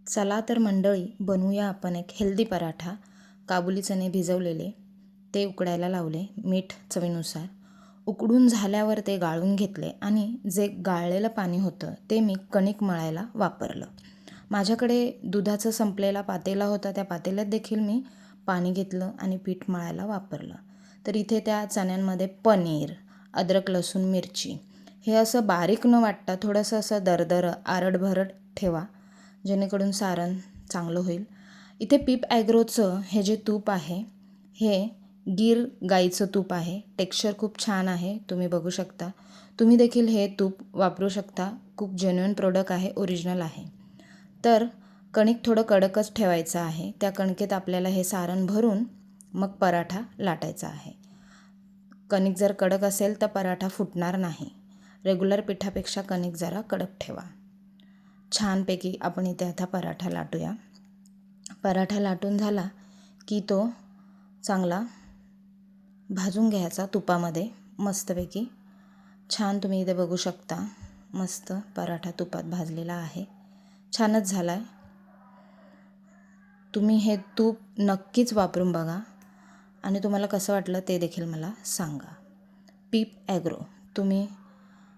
चला तर मंडळी, बनवूया आपण एक हेल्दी पराठा. काबुली चणे भिजवलेले, ते उकडायला लावले, मीठ चवीनुसार. उकडून झाल्यावर ते गाळून घेतले आणि जे गाळलेलं पाणी होतं ते मी कणिक मळायला वापरलं. माझ्याकडे दुधाचं संपलेला पातेला होता, त्या पातेल्यात देखील मी पाणी घेतलं आणि पीठ मळायला वापरलं. तर इथे त्या चण्यांमध्ये पनीर, अद्रक, लसूण, मिरची हे असं बारीक न वाटता थोडंसं असं दरदरं आरडभरड ठेवा, जेणेकरून सारण चांगलं होईल. इथे पीप ॲग्रोचं हे जे तूप आहे, हे गीर गाईचं तूप आहे. टेक्स्चर खूप छान आहे, तुम्ही बघू शकता. तुम्ही देखील हे तूप वापरू शकता. खूप जेन्युइन प्रोडक्ट आहे, ओरिजिनल आहे. तर कणिक थोडं कडकच ठेवायचं आहे. त्या कणकेत आपल्याला हे सारण भरून मग पराठा लाटायचा आहे. कणिक जर कडक असेल तर पराठा फुटणार नाही. रेग्युलर पिठापेक्षा कणिक जरा कडक ठेवा. छानपैकी आपण इथे आता पराठा लाटूया. पराठा लाटून झाला की तो चांगला भाजून घ्यायचा तुपामध्ये मस्तपैकी. छान तुम्ही इथे बघू शकता, मस्त पराठा तुपात भाजलेला आहे. छानच झाला आहे. तुम्ही हे तूप नक्कीच वापरून बघा आणि तुम्हाला कसं वाटलं ते देखील मला सांगा. पीप ॲग्रो तुम्ही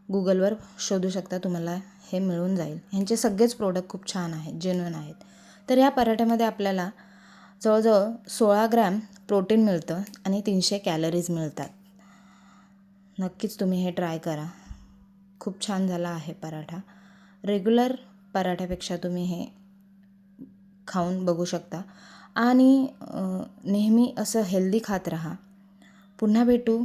गुगलवर शोधू शकता, तुम्हाला हे मिळून जाईल. ह्यांचे सगळेच प्रोडक्ट खूप छान आहेत, जेन्युइन आहेत. तर ह्या पराठ्यामध्ये आपल्याला जवळजवळ 16 ग्रॅम प्रोटीन मिळतं आणि 300 कॅलरीज मिळतात. नक्कीच तुम्ही हे ट्राय करा. खूप छान झाला आहे पराठा. रेग्युलर पराठ्यापेक्षा तुम्ही हे खाऊन बघू शकता आणि नेहमी असं हेल्दी खात राहा. पुन्हा भेटू